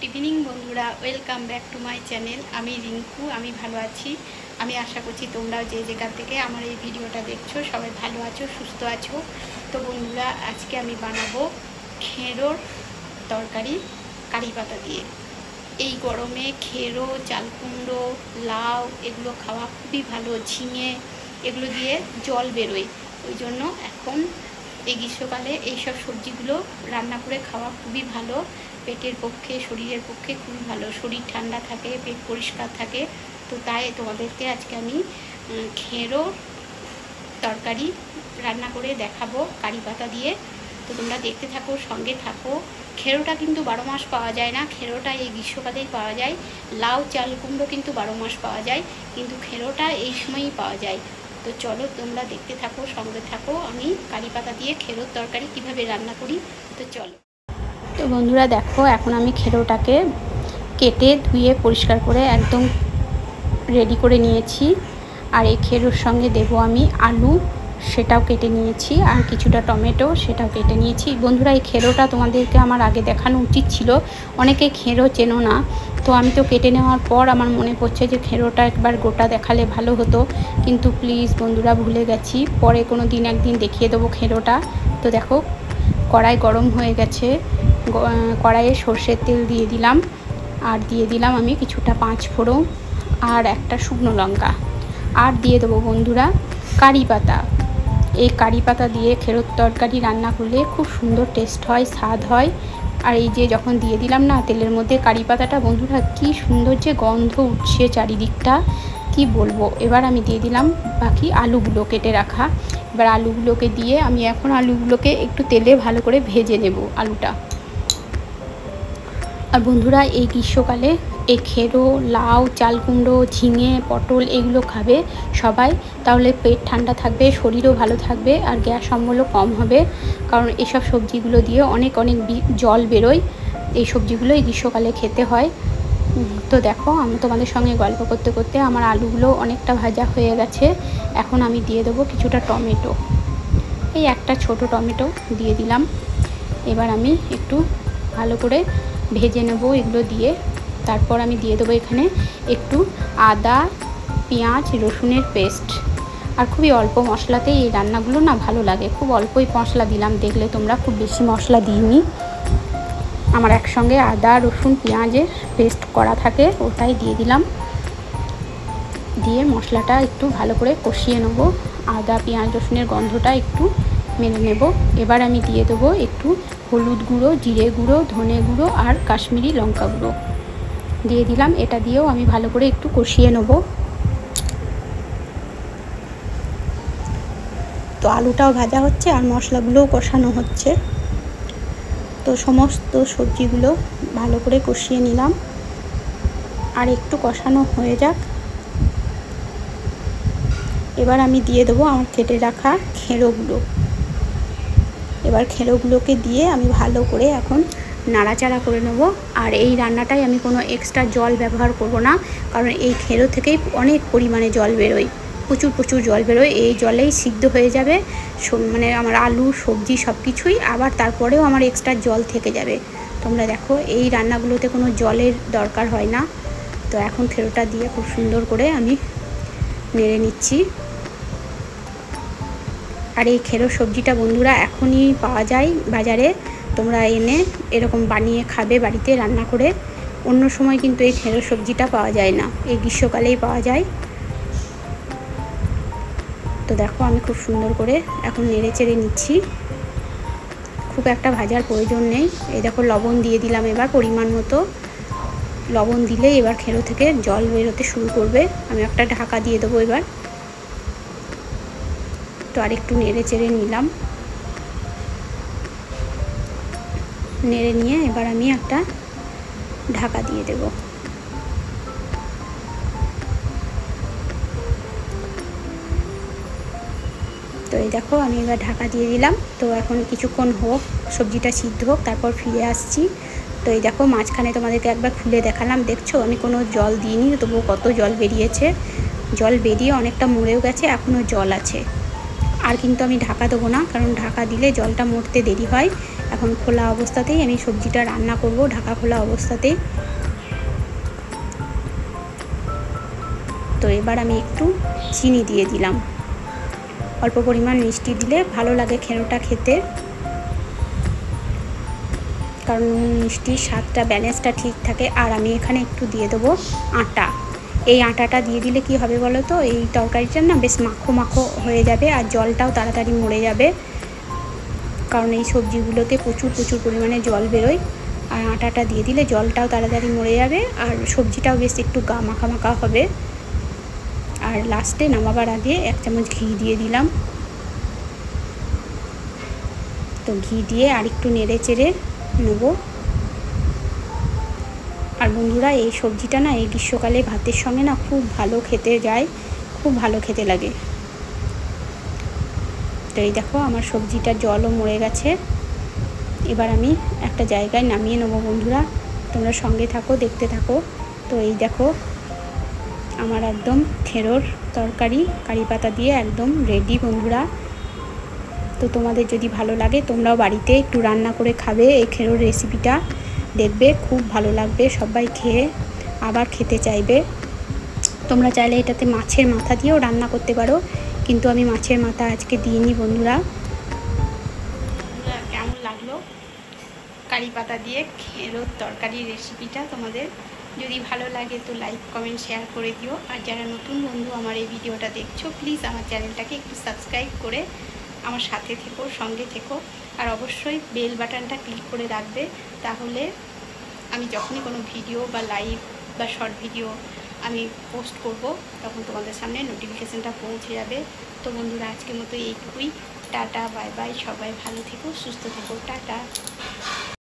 Evening বন্ধুরা, welcome back to my channel. আমি রিঙ্কু, আমি ভালো আছি। আমি আশা করছি তোমরাও যে জায়গা থেকে আমার এই ভিডিওটা দেখছো সবাই ভালো আছো, সুস্থ আছো। তো বন্ধুরা, আজকে আমি বানাবো খেরোর তরকারি কারি পাতা দিয়ে। এই গরমে খেরো, চালকুমড়ো, লাউ এগুলো খাওয়া খুবই ভালো। ঝিঙে এগুলো দিয়ে জল বেরোয়, ওই জন্য এখন এই গ্রীষ্মকালে এইসব সবজিগুলো রান্না করে খাওয়া খুবই ভালো। পেটের পক্ষে, শরীরের পক্ষে খুবই ভালো। শরীর ঠান্ডা থাকে, পেট পরিষ্কার থাকে। তো তাই তোমাদেরকে আজকে আমি খেরো তরকারি রান্না করে দেখাবো কারি পাতা দিয়ে। তো তোমরা দেখতে থাকো, সঙ্গে থাকো। খেরোটা কিন্তু 12 মাস পাওয়া যায় না, খেরোটা এই গ্রীষ্মকালেই পাওয়া যায়। লাউ, চাল কুমড়ো কিন্তু 12 মাস পাওয়া যায়, কিন্তু খেরোটা এই সময়ই পাওয়া যায়। তো চলো তোমরা দেখতে থাকো, সঙ্গে থাকো। আমি কারি পাতা দিয়ে খেরোর তরকারি কিভাবে রান্না করি, তো চলো। তো বন্ধুরা দেখো, এখন আমি খেরোটাকে কেটে ধুয়ে পরিষ্কার করে একদম রেডি করে নিয়েছি। আর এই খেরোর সঙ্গে দেব আমি আলু, সেটাও কেটে নিয়েছি, আর কিছুটা টমেটো, সেটাও কেটে নিয়েছি। বন্ধুরা, এই খেরোটা তোমাদেরকে আমার আগে দেখানো উচিত ছিল, অনেকে খেরো চেনো না। তো আমি তো কেটে নেওয়ার পর আমার মনে পড়ছে যে খেরোটা একবার গোটা দেখালে ভালো হতো, কিন্তু প্লিজ বন্ধুরা ভুলে গেছি। পরে কোনো দিন একদিন দেখিয়ে দেবো খেরোটা। তো দেখো, কড়াই গরম হয়ে গেছে, কড়াইয়ে সর্ষের তেল দিয়ে দিলাম, আর দিয়ে দিলাম আমি কিছুটা 5 ফোড়ন আর একটা শুকনো লঙ্কা, আর দিয়ে দেবো বন্ধুরা কারি পাতা। এই কারি পাতা দিয়ে খেরোর তরকারি রান্না করলে খুব সুন্দর টেস্ট হয়, স্বাদ হয়। আর এই যে যখন দিয়ে দিলাম না তেলের মধ্যে কারি পাতাটা, বন্ধুরা কি সুন্দর যে গন্ধ উঠছে চারিদিকটা, কি বলবো। এবার আমি দিয়ে দিলাম বাকি আলুগুলো কেটে রাখা। এবার আলুগুলোকে দিয়ে আমি এখন আলুগুলোকে একটু তেলে ভালো করে ভেজে নেব আলুটা। আর বন্ধুরা, এই গ্রীষ্মকালে এই খেরো, লাউ, চাল কুমড়ো, ঝিঙে, পটল এগুলো খাবে সবাই, তাহলে পেট ঠান্ডা থাকবে, শরীরও ভালো থাকবে, আর গ্যাস অম্বলও কম হবে। কারণ এসব সবজিগুলো দিয়ে অনেক অনেক জল বেরোয়। এই সবজিগুলো এই গ্রীষ্মকালে খেতে হয়। তো দেখো, আমি তোমাদের সঙ্গে গল্প করতে করতে আমার আলুগুলো অনেকটা ভাজা হয়ে গেছে। এখন আমি দিয়ে দেবো কিছুটা টমেটো, এই একটা ছোট টমেটো দিয়ে দিলাম। এবার আমি একটু ভালো করে ভেজে নেব এগুলো দিয়ে। তারপর আমি দিয়ে দেবো এখানে একটু আদা, পেঁয়াজ, রসুনের পেস্ট। আর খুবই অল্প মশলাতেই এই রান্নাগুলো না ভালো লাগে, খুব অল্পই মশলা দিলাম। দেখলে তোমরা খুব বেশি মশলা দিইনি, আমার একসঙ্গে আদা, রসুন, পেঁয়াজের পেস্ট করা থাকে, ওটাই দিয়ে দিলাম। দিয়ে মশলাটা একটু ভালো করে কষিয়ে নেব, আদা, পেঁয়াজ, রসুনের গন্ধটা একটু মেনে নেব। এবার আমি দিয়ে দেবো একটু হলুদ গুঁড়ো, জিরে গুঁড়ো, ধনে গুঁড়ো আর কাশ্মীরি লঙ্কা গুঁড়ো দিয়ে দিলাম। এটা দিয়েও আমি ভালো করে একটু কষিয়ে নেব। তো আলুটাও ভাজা হচ্ছে আর মশলাগুলোও কষানো হচ্ছে। তো সমস্ত সবজিগুলো ভালো করে কষিয়ে নিলাম, আর একটু কষানো হয়ে যাক। এবার আমি দিয়ে দেবো আমার কেটে রাখা খেরোগুলো। এবার খেরোগুলোকে দিয়ে আমি ভালো করে এখন নাড়াচাড়া করে নেব। আর এই রান্নাটায় আমি কোনো এক্সট্রা জল ব্যবহার করব না, কারণ এই খেরো থেকেই অনেক পরিমাণে জল বেরোয়, প্রচুর প্রচুর জল বেরোয়। এই জলেই সিদ্ধ হয়ে যাবে মানে আমার আলু, সবজি সব কিছুই। আবার তারপরেও আমার এক্সট্রা জল থেকে যাবে। তোমরা দেখো, এই রান্নাগুলোতে কোনো জলের দরকার হয় না। তো এখন খেরোটা দিয়ে খুব সুন্দর করে আমি নেড়ে নিচ্ছি। আর এই খেরো সবজিটা বন্ধুরা এখনই পাওয়া যায় বাজারে, তোমরা এনে এরকম বানিয়ে খাবে বাড়িতে রান্না করে। অন্য সময় কিন্তু এই খেরো সবজিটা পাওয়া যায় না, এই গ্রীষ্মকালেই পাওয়া যায়। তো দেখো, আমি খুব সুন্দর করে এখন নেড়ে চেড়ে নিচ্ছি, খুব একটা ভাজার প্রয়োজন নেই। এই দেখো, লবণ দিয়ে দিলাম এবার পরিমাণ মতো। লবণ দিলে এবার খেরো থেকে জল বেরোতে শুরু করবে। আমি একটা ঢাকা দিয়ে দেবো এবার। তো আর একটু নেড়ে চেড়ে নিলাম। নেড়ে নিয়ে এবার আমি একটা ঢাকা দিয়ে দেব। তো এই দেখো, আমি এবার ঢাকা দিয়ে দিলাম। তো এখন কিছুক্ষণ হোক, সবজিটা সিদ্ধ হোক, তারপর ফিরে আসছি। তো এই দেখো, মাঝখানে তোমাদেরকে একবার খুলে দেখালাম, দেখছো আমি কোনো জল দিইনি, তবুও কত জল বেরিয়েছে। জল বেরিয়ে অনেকটা মরেও গেছে, এখনও জল আছে। আর কিন্তু আমি ঢাকা দেবো না, কারণ ঢাকা দিলে জলটা মরতে দেরি হয়। এখন খোলা অবস্থাতেই আমি সবজিটা রান্না করব, ঢাকা খোলা অবস্থাতেই। তো এবার আমি একটু চিনি দিয়ে দিলাম, অল্প পরিমাণ মিষ্টি দিলে ভালো লাগে খেরোটা খেতে, কারণ মিষ্টির স্বাদটা ব্যালেন্সটা ঠিক থাকে। আর আমি এখানে একটু দিয়ে দেবো আটা। এই আটাটা দিয়ে দিলে কি হবে বলো তো, এই তরকারিটা না বেশ মাখো মাখো হয়ে যাবে আর জলটাও তাড়াতাড়ি মরে যাবে, কারণ এই সবজিগুলোতে প্রচুর পরিমাণে জল বেরোয়। আর আটাটা দিয়ে দিলে জলটাও তাড়াতাড়ি মরে যাবে আর সবজিটাও বেশ একটু মাখা মাখা হবে। আর লাস্টে নামাবার আগে 1 চামচ ঘি দিয়ে দিলাম। তো ঘি দিয়ে আর একটু নেড়ে চেড়ে নেব। আর বন্ধুরা এই সবজিটা না এই গ্রীষ্মকালে ভাতের সঙ্গে না খুব ভালো খেতে যায়, খুব ভালো খেতে লাগে। তো এই দেখো আমার সবজিটার জলও মরে গেছে। এবার আমি একটা জায়গায় নামিয়ে নেবো বন্ধুরা, তোমরা সঙ্গে থাকো, দেখতে থাকো। তো এই দেখো আমার একদম খেরোর তরকারি কারি পাতা দিয়ে একদম রেডি বন্ধুরা। তো তোমাদের যদি ভালো লাগে তোমরাও বাড়িতে একটু রান্না করে খাবে এই খেরোর রেসিপিটা, দেখবে খুব ভালো লাগবে, সবাই খেয়ে আবার খেতে চাইবে। তোমরা চাইলে এটাতে মাছের মাথা দিয়েও রান্না করতে পারো, কিন্তু আমি মাছের মাথা আজকে দিইনি বন্ধুরা। কেমন লাগলো কারি পাতা দিয়ে খেরোর তরকারির রেসিপিটা তোমাদের? যদি ভালো লাগে তো লাইক কমেন্ট শেয়ার করে দিও। আর যারা নতুন বন্ধু আমার এই ভিডিওটা দেখছো, প্লিজ আমার চ্যানেলটাকে একটু সাবস্ক্রাইব করে আমার সাথে থেকো, সঙ্গে থেকো। আর অবশ্যই বেল বাটনটা ক্লিক করে রাখবে, তাহলে আমি যখনই কোনো ভিডিও বা লাইভ বা শর্ট ভিডিও আমি পোস্ট করব তখন তোমাদের সামনে নোটিফিকেশানটা পৌঁছে যাবে। তো বন্ধুরা আজকের মতো এইটুকুই। টাটা, বাই বাই, সবাই ভালো থেকো, সুস্থ থেকো, টাটা।